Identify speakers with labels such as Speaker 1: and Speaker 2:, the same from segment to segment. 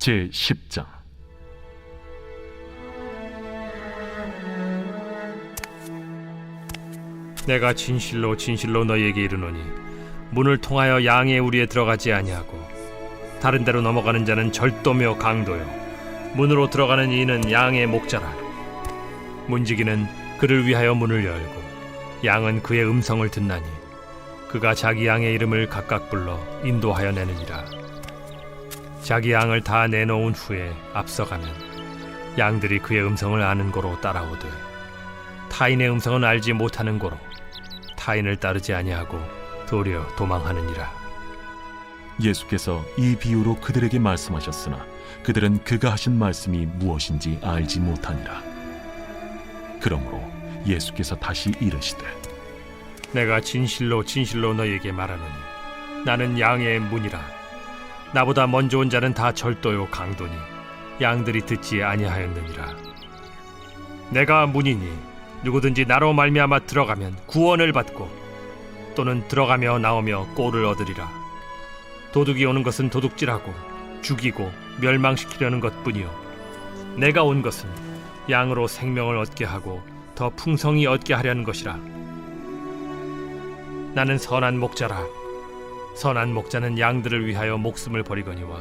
Speaker 1: 제10장.
Speaker 2: 내가 진실로 진실로 너희에게 이르노니 문을 통하여 양의 우리에 들어가지 아니하고 다른 데로 넘어가는 자는 절도며 강도요 문으로 들어가는 이는 양의 목자라. 문지기는 그를 위하여 문을 열고 양은 그의 음성을 듣나니 그가 자기 양의 이름을 각각 불러 인도하여 내느니라. 자기 양을 다 내놓은 후에 앞서가면 양들이 그의 음성을 아는 고로 따라오되 타인의 음성은 알지 못하는 고로 타인을 따르지 아니하고 도리어 도망하느니라.
Speaker 1: 예수께서 이 비유로 그들에게 말씀하셨으나 그들은 그가 하신 말씀이 무엇인지 알지 못하니라. 그러므로 예수께서 다시 이르시되
Speaker 2: 내가 진실로 진실로 너희에게 말하노니 나는 양의 문이라. 나보다 먼저 온 자는 다 절도요 강도니 양들이 듣지 아니하였느니라. 내가 문이니 누구든지 나로 말미암아 들어가면 구원을 받고 또는 들어가며 나오며 꼴을 얻으리라. 도둑이 오는 것은 도둑질하고 죽이고 멸망시키려는 것뿐이요 내가 온 것은 양으로 생명을 얻게 하고 더 풍성히 얻게 하려는 것이라. 나는 선한 목자라. 선한 목자는 양들을 위하여 목숨을 버리거니와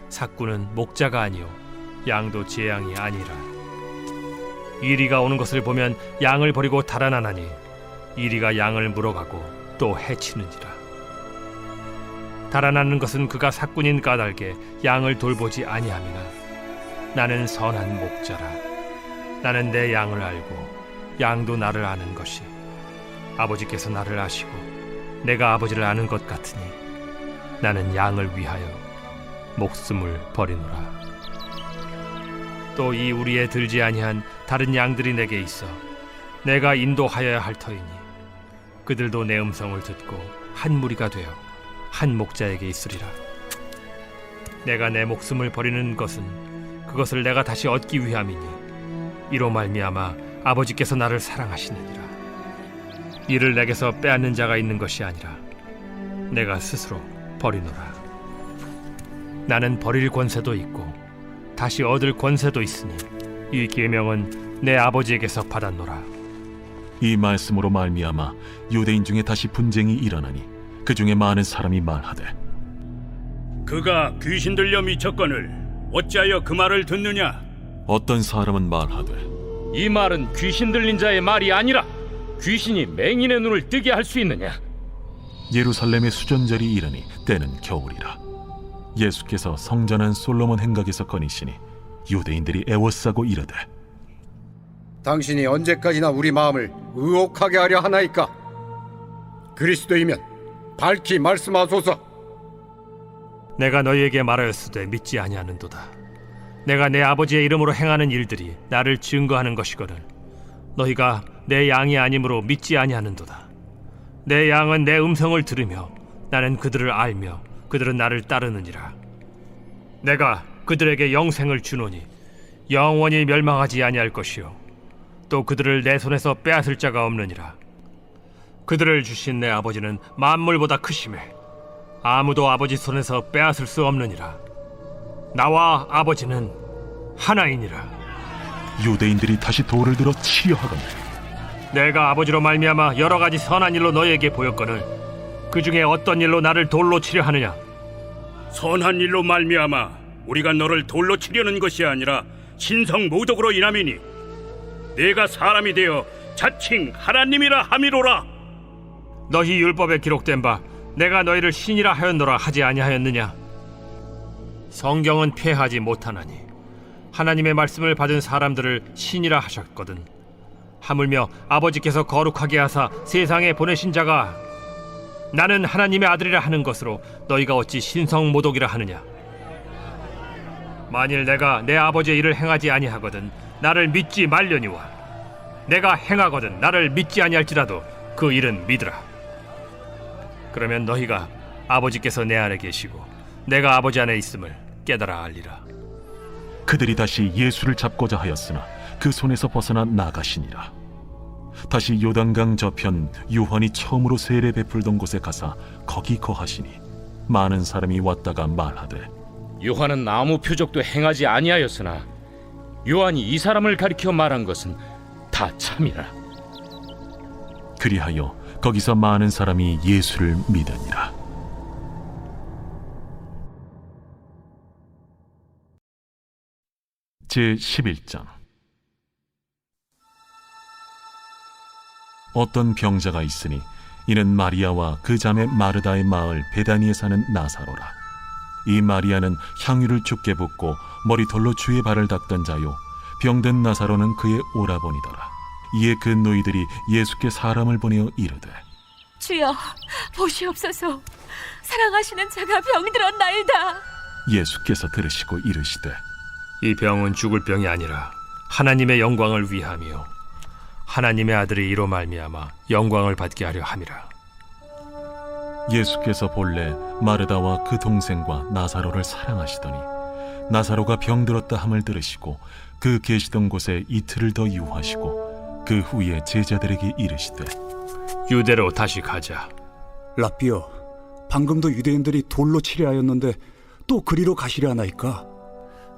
Speaker 2: 삭구는 목자가 아니요 양도 제 양이 아니라. 이리가 오는 것을 보면 양을 버리고 달아나나니 이리가 양을 물어가고 또 해치는지라. 달아나는 것은 그가 삭군인 까닭에 양을 돌보지 아니함이나 나는 선한 목자라. 나는 내 양을 알고 양도 나를 아는 것이 아버지께서 나를 아시고 내가 아버지를 아는 것 같으니 나는 양을 위하여 목숨을 버리노라. 또 이 우리에 들지 아니한 다른 양들이 내게 있어 내가 인도하여야 할 터이니 그들도 내 음성을 듣고 한 무리가 되어 한 목자에게 있으리라. 내가 내 목숨을 버리는 것은 그것을 내가 다시 얻기 위함이니 이로 말미암아 아버지께서 나를 사랑하시느니라. 이를 내게서 빼앗는 자가 있는 것이 아니라 내가 스스로 버리노라. 나는 버릴 권세도 있고 다시 얻을 권세도 있으니 이 계명은 내 아버지에게서 받았노라.
Speaker 1: 이 말씀으로 말미암아 유대인 중에 다시 분쟁이 일어나니 그 중에 많은 사람이 말하되
Speaker 3: 그가 귀신 들려 미쳤거늘 어찌하여 그 말을 듣느냐?
Speaker 1: 어떤 사람은 말하되
Speaker 4: 이 말은 귀신 들린 자의 말이 아니라 귀신이 맹인의 눈을 뜨게 할 수 있느냐?
Speaker 1: 예루살렘의 수전절이 이르니 때는 겨울이라. 예수께서 성전한 솔로몬 행각에서 거니시니 유대인들이 애워싸고 이르되
Speaker 5: 당신이 언제까지나 우리 마음을 의혹하게 하려 하나이까? 그리스도이면 밝히 말씀하소서.
Speaker 2: 내가 너희에게 말하였으되 믿지 아니하는도다. 내가 내 아버지의 이름으로 행하는 일들이 나를 증거하는 것이거늘 너희가 내 양이 아니므로 믿지 아니하는도다. 내 양은 내 음성을 들으며 나는 그들을 알며 그들은 나를 따르느니라. 내가 그들에게 영생을 주노니 영원히 멸망하지 아니할 것이요 또 그들을 내 손에서 빼앗을 자가 없느니라. 그들을 주신 내 아버지는 만물보다 크심에 아무도 아버지 손에서 빼앗을 수 없느니라. 나와 아버지는 하나이니라.
Speaker 1: 유대인들이 다시 돌을 들어 치려 하거늘
Speaker 2: 내가 아버지로 말미암아 여러 가지 선한 일로 너희에게 보였거늘 그 중에 어떤 일로 나를 돌로 치려 하느냐?
Speaker 3: 선한 일로 말미암아 우리가 너를 돌로 치려는 것이 아니라 신성 모독으로 인함이니 내가 사람이 되어 자칭 하나님이라 함이로라.
Speaker 2: 너희 율법에 기록된 바 내가 너희를 신이라 하였노라 하지 아니하였느냐? 성경은 폐하지 못하나니 하나님의 말씀을 받은 사람들을 신이라 하셨거든. 하물며 아버지께서 거룩하게 하사 세상에 보내신 자가 나는 하나님의 아들이라 하는 것으로 너희가 어찌 신성 모독이라 하느냐? 만일 내가 내 아버지의 일을 행하지 아니하거든 나를 믿지 말려니와 내가 행하거든 나를 믿지 아니할지라도 그 일은 믿으라. 그러면 너희가 아버지께서 내 안에 계시고 내가 아버지 안에 있음을 깨달아 알리라.
Speaker 1: 그들이 다시 예수를 잡고자 하였으나 그 손에서 벗어나 나가시니라. 다시 요단강 저편 요한이 처음으로 세례 베풀던 곳에 가사 거기 거하시니 많은 사람이 왔다가 말하되
Speaker 4: 요한은 아무 표적도 행하지 아니하였으나 요한이 이 사람을 가리켜 말한 것은 다 참이라.
Speaker 1: 그리하여 거기서 많은 사람이 예수를 믿으니라. 제 11장. 어떤 병자가 있으니 이는 마리아와 그 자매 마르다의 마을 베다니에 사는 나사로라. 이 마리아는 향유를 죽게 붓고 머리털로 주의 발을 닦던 자요, 병든 나사로는 그의 오라버니더라. 이에 그 노이들이 예수께 사람을 보내어 이르되,
Speaker 6: 주여, 보시옵소서. 사랑하시는 자가 병들었나이다.
Speaker 1: 예수께서 들으시고 이르시되,
Speaker 2: 이 병은 죽을 병이 아니라 하나님의 영광을 위함이요 하나님의 아들이 이로 말미암아 영광을 받게 하려 함이라.
Speaker 1: 예수께서 본래 마르다와 그 동생과 나사로를 사랑하시더니 나사로가 병들었다 함을 들으시고 그 계시던 곳에 이틀을 더 유하시고 그 후에 제자들에게 이르시되,
Speaker 2: 유대로 다시 가자.
Speaker 7: 라삐여, 방금도 유대인들이 돌로 치려 하였는데 또 그리로 가시려 하나이까?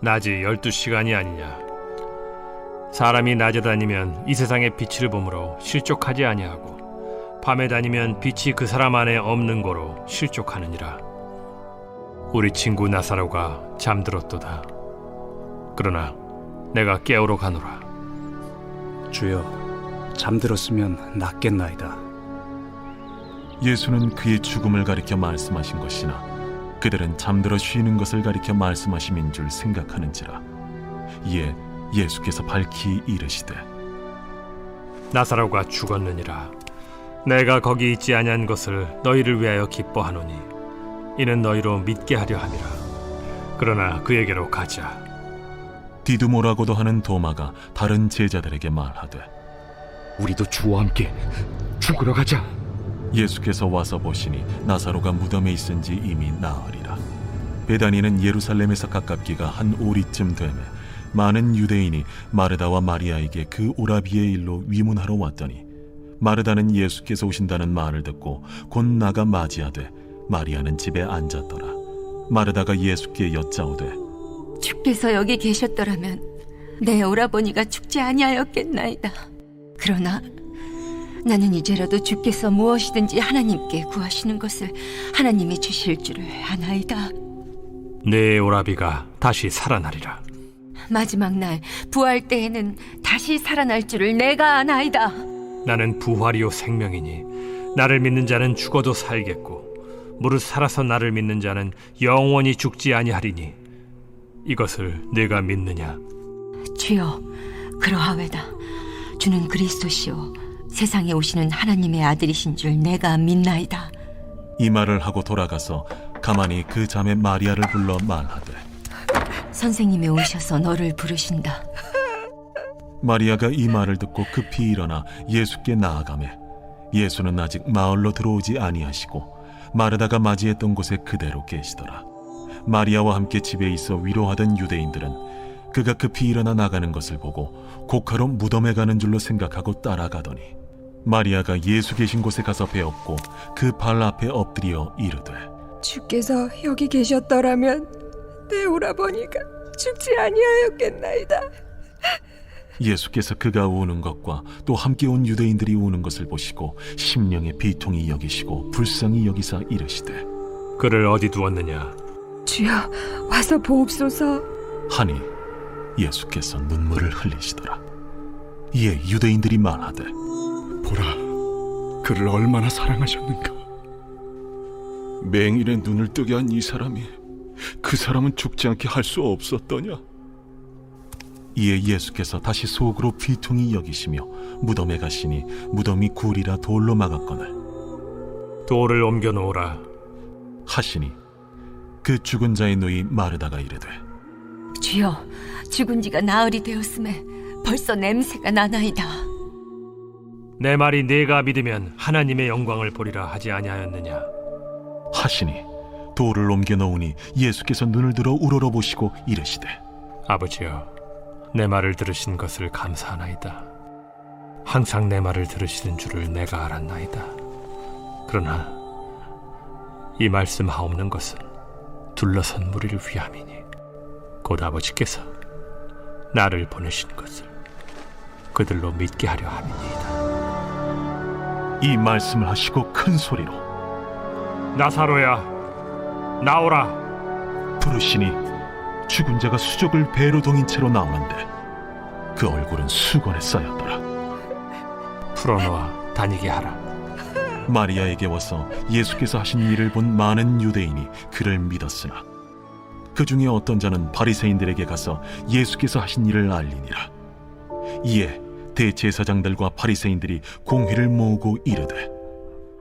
Speaker 2: 낮이 12시간이 아니냐. 사람이 낮에 다니면 이 세상의 빛을 보므로 실족하지 아니하고 밤에 다니면 빛이 그 사람 안에 없는 거로 실족하느니라. 우리 친구 나사로가 잠들었도다. 그러나 내가 깨우러 가노라.
Speaker 7: 주여, 잠들었으면 낫겠나이다.
Speaker 1: 예수는 그의 죽음을 가리켜 말씀하신 것이나 그들은 잠들어 쉬는 것을 가리켜 말씀하심인 줄 생각하는지라. 이에 예수께서 밝히 이르시되,
Speaker 2: 나사로가 죽었느니라. 내가 거기 있지 아니한 것을 너희를 위하여 기뻐하노니 이는 너희로 믿게 하려 함이라. 그러나 그에게로 가자.
Speaker 1: 디두모라고도 하는 도마가 다른 제자들에게 말하되,
Speaker 8: 우리도 주와 함께 죽으러 가자.
Speaker 1: 예수께서 와서 보시니 나사로가 무덤에 있은지 이미 나으리라. 베다니는 예루살렘에서 가깝기가 한 오리쯤 되매 많은 유대인이 마르다와 마리아에게 그 오라비의 일로 위문하러 왔더니 마르다는 예수께서 오신다는 말을 듣고 곧 나가 맞이하되 마리아는 집에 앉았더라. 마르다가 예수께 여짜오되,
Speaker 6: 주께서 여기 계셨더라면 내 오라버니가 죽지 아니하였겠나이다. 그러나 나는 이제라도 주께서 무엇이든지 하나님께 구하시는 것을 하나님이 주실 줄을 아나이다.
Speaker 2: 내 오라비가 다시 살아나리라.
Speaker 6: 마지막 날 부활 때에는 다시 살아날 줄을 내가 아나이다.
Speaker 2: 나는 부활이요 생명이니 나를 믿는 자는 죽어도 살겠고 무릇 살아서 나를 믿는 자는 영원히 죽지 아니하리니 이것을 네가 믿느냐?
Speaker 6: 주여, 그러하외다. 주는 그리스도시요 세상에 오시는 하나님의 아들이신 줄 내가 믿나이다.
Speaker 1: 이 말을 하고 돌아가서 가만히 그 자매 마리아를 불러 말하되,
Speaker 6: 선생님이 오셔서 너를 부르신다.
Speaker 1: 마리아가 이 말을 듣고 급히 일어나 예수께 나아가매 예수는 아직 마을로 들어오지 아니하시고 마르다가 맞이했던 곳에 그대로 계시더라. 마리아와 함께 집에 있어 위로하던 유대인들은 그가 급히 일어나 나가는 것을 보고 곡하러 무덤에 가는 줄로 생각하고 따라가더니 마리아가 예수 계신 곳에 가서 배웠고 그 발 앞에 엎드려 이르되,
Speaker 9: 주께서 여기 계셨더라면 내 오라버니가 죽지 아니하였겠나이다.
Speaker 1: 예수께서 그가 우는 것과 또 함께 온 유대인들이 우는 것을 보시고 심령의 비통이 여기시고 불쌍히 여기사 이르시되,
Speaker 2: 그를 어디 두었느냐?
Speaker 9: 주여, 와서 보옵소서.
Speaker 1: 하니 예수께서 눈물을 흘리시더라. 이에 유대인들이 말하되,
Speaker 8: 보라, 그를 얼마나 사랑하셨는가. 맹인의 눈을 뜨게 한 이 사람이 그 사람은 죽지 않게 할 수 없었더냐.
Speaker 1: 이에 예수께서 다시 속으로 비통히 여기시며 무덤에 가시니 무덤이 굴이라 돌로 막았거늘
Speaker 2: 돌을 옮겨 놓으라
Speaker 1: 하시니 그 죽은 자의 누이 마르다가 이르되,
Speaker 6: 주여, 죽은 지가 나흘이 되었음에 벌써 냄새가 나나이다.
Speaker 2: 내 말이 네가 믿으면 하나님의 영광을 보리라 하지 아니하였느냐?
Speaker 1: 하시니 돌을 옮겨 놓으니 예수께서 눈을 들어 우러러보시고 이르시되,
Speaker 2: 아버지여, 내 말을 들으신 것을 감사하나이다. 항상 내 말을 들으시는 줄을 내가 알았나이다. 그러나 이 말씀하옵는 것은 둘러선 무리를 위함이니 곧 아버지께서 나를 보내신 것을 그들로 믿게 하려 함이니이다.
Speaker 1: 이 말씀을 하시고 큰 소리로
Speaker 2: 나사로야, 나오라.
Speaker 1: 부르시니 죽은 자가 수족을 배로 동인 채로 나오는데 그 얼굴은 수건에 쌓였더라.
Speaker 2: 풀어놓아 다니게 하라.
Speaker 1: 마리아에게 와서 예수께서 하신 일을 본 많은 유대인이 그를 믿었으나 그 중에 어떤 자는 바리새인들에게 가서 예수께서 하신 일을 알리니라. 이에 대제사장들과 바리새인들이 공회를 모으고 이르되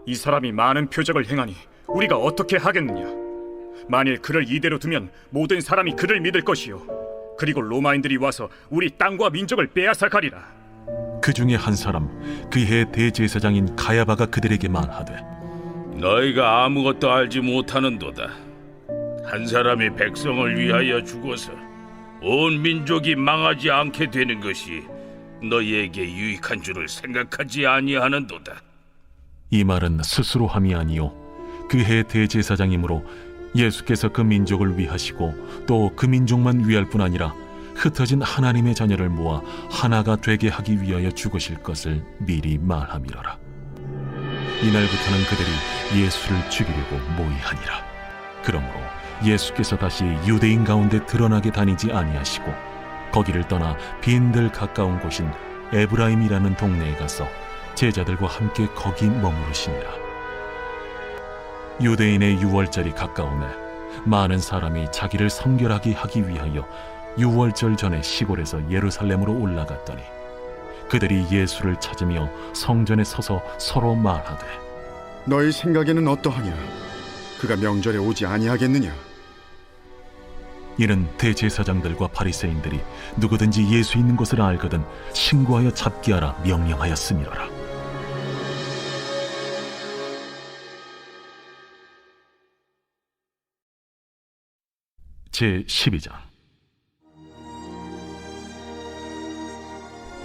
Speaker 10: 이 사람이 많은 표적을 행하니 우리가 어떻게 하겠느냐? 만일 그를 이대로 두면 모든 사람이 그를 믿을 것이요, 그리고 로마인들이 와서 우리 땅과 민족을 빼앗아 가리라.
Speaker 1: 그 중에 한 사람 그 해 대제사장인 가야바가 그들에게 말하되
Speaker 11: 너희가 아무것도 알지 못하는도다. 한 사람이 백성을 위하여 죽어서 온 민족이 망하지 않게 되는 것이 너희에게 유익한 줄을 생각하지 아니하는도다.
Speaker 1: 이 말은 스스로 함이 아니요 그 해 대제사장이므로 예수께서 그 민족을 위하시고 또 그 민족만 위할 뿐 아니라 흩어진 하나님의 자녀를 모아 하나가 되게 하기 위하여 죽으실 것을 미리 말함이로라. 이날부터는 그들이 예수를 죽이려고 모의하니라. 그러므로 예수께서 다시 유대인 가운데 드러나게 다니지 아니하시고 거기를 떠나 빈들 가까운 곳인 에브라임이라는 동네에 가서 제자들과 함께 거기 머무르시니라. 유대인의 유월절이 가까우매 많은 사람이 자기를 성결하게 하기 위하여 유월절 전에 시골에서 예루살렘으로 올라갔더니 그들이 예수를 찾으며 성전에 서서 서로 말하되
Speaker 5: 너희 생각에는 어떠하냐? 그가 명절에 오지 아니하겠느냐?
Speaker 1: 이는 대제사장들과 바리새인들이 누구든지 예수 있는 곳을 알거든 신고하여 잡게 하라 명령하였음이로라. 제12장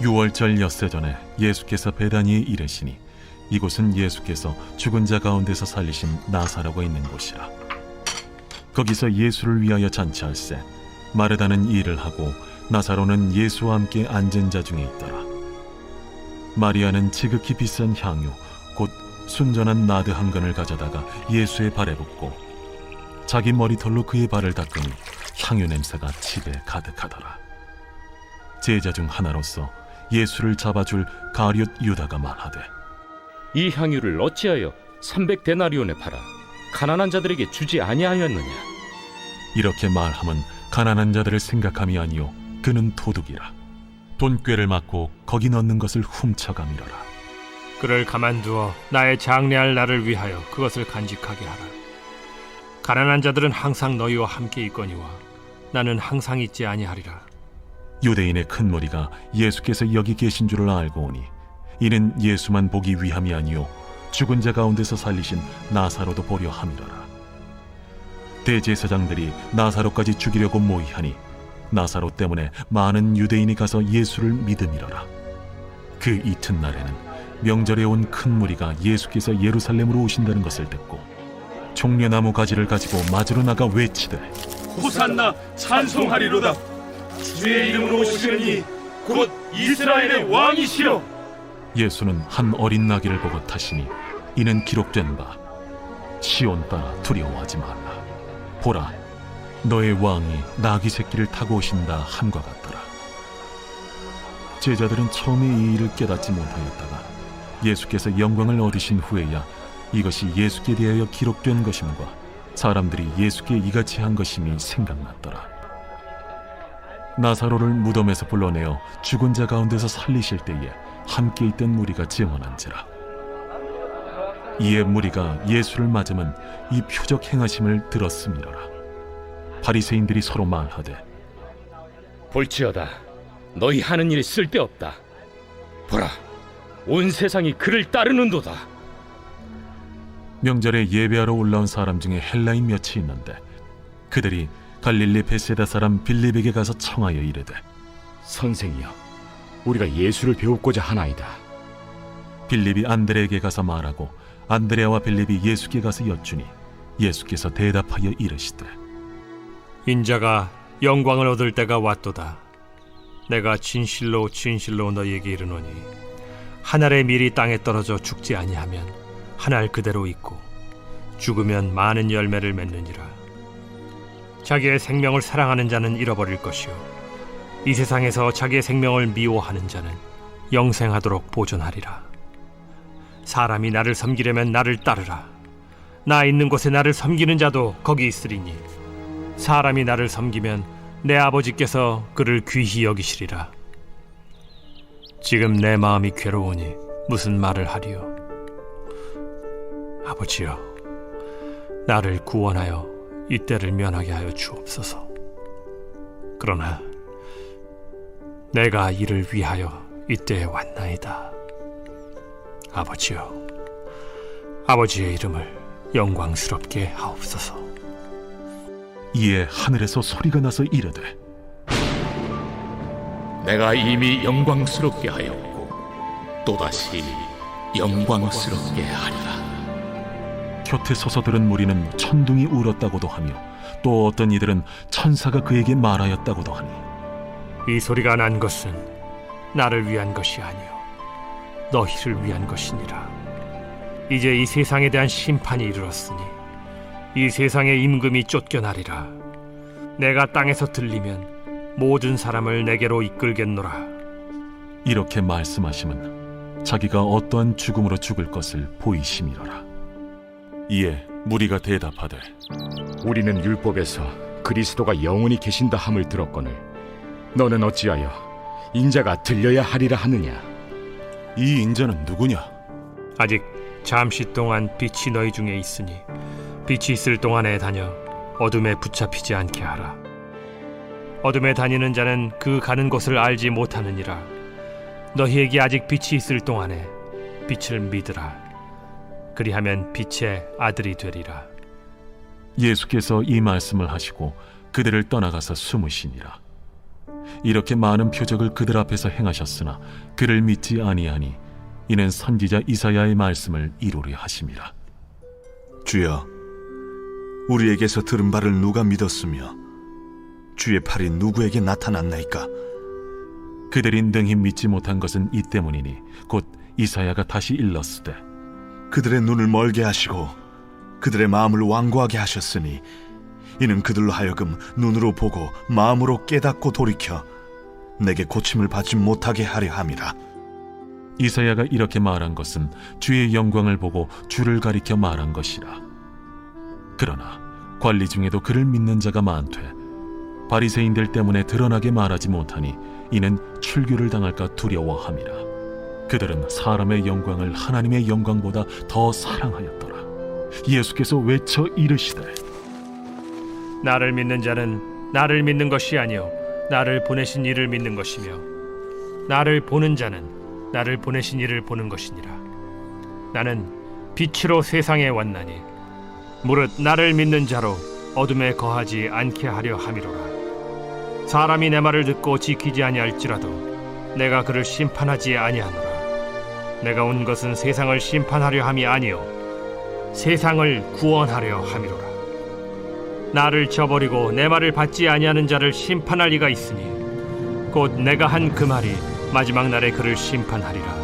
Speaker 1: 유월절 엿새 전에 예수께서 베다니에 이르시니 이곳은 예수께서 죽은 자 가운데서 살리신 나사로가 있는 곳이라. 거기서 예수를 위하여 잔치할세 마르다는 일을 하고 나사로는 예수와 함께 앉은 자 중에 있더라. 마리아는 지극히 비싼 향유 곧 순전한 나드 한 근을 가져다가 예수의 발에 붓고 자기 머리털로 그의 발을 닦으니 향유 냄새가 집에 가득하더라. 제자 중 하나로서 예수를 잡아줄 가룟 유다가 말하되
Speaker 4: 이 향유를 어찌하여 300데나리온에 팔아 가난한 자들에게 주지 아니하였느냐?
Speaker 1: 이렇게 말함은 가난한 자들을 생각함이 아니요 그는 도둑이라. 돈꾀를 맞고 거기 넣는 것을 훔쳐가미러라.
Speaker 2: 그를 가만두어 나의 장래할 날을 위하여 그것을 간직하게 하라. 가난한 자들은 항상 너희와 함께 있거니와 나는 항상 있지 아니하리라.
Speaker 1: 유대인의 큰 무리가 예수께서 여기 계신 줄을 알고 오니 이는 예수만 보기 위함이 아니요 죽은 자 가운데서 살리신 나사로도 보려 함이로라. 대제사장들이 나사로까지 죽이려고 모의하니 나사로 때문에 많은 유대인이 가서 예수를 믿음이로라. 그 이튿날에는 명절에 온 큰 무리가 예수께서 예루살렘으로 오신다는 것을 듣고 종려나무 가지를 가지고 맞으러 나가 외치되
Speaker 3: 호산나 찬송하리로다. 주의 이름으로 오시려니 곧 이스라엘의 왕이시여.
Speaker 1: 예수는 한 어린 나귀를 보고 타시니 이는 기록된 바 시온 따라 두려워하지 말라. 보라, 너의 왕이 나귀 새끼를 타고 오신다 함과 같더라. 제자들은 처음에 이 일을 깨닫지 못하였다가 예수께서 영광을 얻으신 후에야 이것이 예수께 대하여 기록된 것임과 사람들이 예수께 이같이 한 것임이 생각났더라. 나사로를 무덤에서 불러내어 죽은 자 가운데서 살리실 때에 함께 있던 무리가 증언한지라. 이에 무리가 예수를 맞으면 이 표적 행하심을 들었음이로라. 바리새인들이 서로 말하되
Speaker 4: 볼지어다, 너희 하는 일이 쓸데없다. 보라, 온 세상이 그를 따르는도다.
Speaker 1: 명절에 예배하러 올라온 사람 중에 헬라인 몇이 있는데 그들이 갈릴리 베세다 사람 빌립에게 가서 청하여 이르되
Speaker 10: 선생이여, 우리가 예수를 배우고자 하나이다.
Speaker 1: 빌립이 안드레에게 가서 말하고 안드레와 빌립이 예수께 가서 여쭈니 예수께서 대답하여 이르시되
Speaker 2: 인자가 영광을 얻을 때가 왔도다. 내가 진실로 진실로 너희에게 이르노니 한 알의 밀이 땅에 떨어져 죽지 아니하면 한 알 그대로 있고 죽으면 많은 열매를 맺느니라. 자기의 생명을 사랑하는 자는 잃어버릴 것이요 이 세상에서 자기의 생명을 미워하는 자는 영생하도록 보존하리라. 사람이 나를 섬기려면 나를 따르라. 나 있는 곳에 나를 섬기는 자도 거기 있으리니 사람이 나를 섬기면 내 아버지께서 그를 귀히 여기시리라. 지금 내 마음이 괴로우니 무슨 말을 하리요? 아버지여, 나를 구원하여 이 때를 면하게 하여 주옵소서. 그러나 내가 이를 위하여 이때에 왔나이다. 아버지여, 아버지의 이름을 영광스럽게 하옵소서.
Speaker 1: 이에 하늘에서 소리가 나서 이르되
Speaker 12: 내가 이미 영광스럽게 하였고 또다시 영광스럽게 하리라.
Speaker 1: 곁에 서서 들은 무리는 천둥이 울었다고도 하며 또 어떤 이들은 천사가 그에게 말하였다고도 하니
Speaker 2: 이 소리가 난 것은 나를 위한 것이 아니요 너희를 위한 것이니라. 이제 이 세상에 대한 심판이 이르렀으니 이 세상의 임금이 쫓겨나리라. 내가 땅에서 들리면 모든 사람을 내게로 이끌겠노라.
Speaker 1: 이렇게 말씀하심은 자기가 어떠한 죽음으로 죽을 것을 보이심이로라. 이에 무리가 대답하되
Speaker 10: 우리는 율법에서 그리스도가 영원히 계신다 함을 들었거늘 너는 어찌하여 인자가 들려야 하리라 하느냐?
Speaker 1: 이 인자는 누구냐?
Speaker 2: 아직 잠시 동안 빛이 너희 중에 있으니 빛이 있을 동안에 다녀 어둠에 붙잡히지 않게 하라. 어둠에 다니는 자는 그 가는 곳을 알지 못하느니라. 너희에게 아직 빛이 있을 동안에 빛을 믿으라. 그리하면 빛의 아들이 되리라.
Speaker 1: 예수께서 이 말씀을 하시고 그들을 떠나가서 숨으시니라. 이렇게 많은 표적을 그들 앞에서 행하셨으나 그를 믿지 아니하니 이는 선지자 이사야의 말씀을 이루려 하심이라.
Speaker 13: 주여, 우리에게서 들은 바를 누가 믿었으며 주의 팔이 누구에게 나타났나이까?
Speaker 1: 그들이 능히 믿지 못한 것은 이 때문이니 곧 이사야가 다시 일렀으되
Speaker 13: 그들의 눈을 멀게 하시고 그들의 마음을 완고하게 하셨으니 이는 그들로 하여금 눈으로 보고 마음으로 깨닫고 돌이켜 내게 고침을 받지 못하게 하려 함이라.
Speaker 1: 이사야가 이렇게 말한 것은 주의 영광을 보고 주를 가리켜 말한 것이라. 그러나 관리 중에도 그를 믿는 자가 많되 바리새인들 때문에 드러나게 말하지 못하니 이는 출교를 당할까 두려워함이라. 그들은 사람의 영광을 하나님의 영광보다 더 사랑하였더라. 예수께서 외쳐 이르시되
Speaker 2: 나를 믿는 자는 나를 믿는 것이 아니요 나를 보내신 이를 믿는 것이며 나를 보는 자는 나를 보내신 이를 보는 것이니라. 나는 빛으로 세상에 왔나니 무릇 나를 믿는 자로 어둠에 거하지 않게 하려 함이로라. 사람이 내 말을 듣고 지키지 아니할지라도 내가 그를 심판하지 아니하노라. 내가 온 것은 세상을 심판하려 함이 아니요 세상을 구원하려 함이로라. 나를 저버리고 내 말을 받지 아니하는 자를 심판할 이가 있으니 곧 내가 한 그 말이 마지막 날에 그를 심판하리라.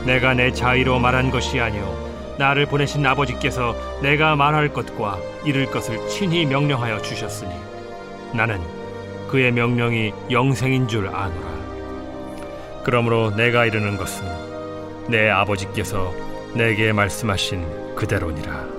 Speaker 2: 내가 내 자의로 말한 것이 아니요 나를 보내신 아버지께서 내가 말할 것과 이룰 것을 친히 명령하여 주셨으니 나는 그의 명령이 영생인 줄 아노라. 그러므로 내가 이르는 것은 내 아버지께서 내게 말씀하신 그대로니라.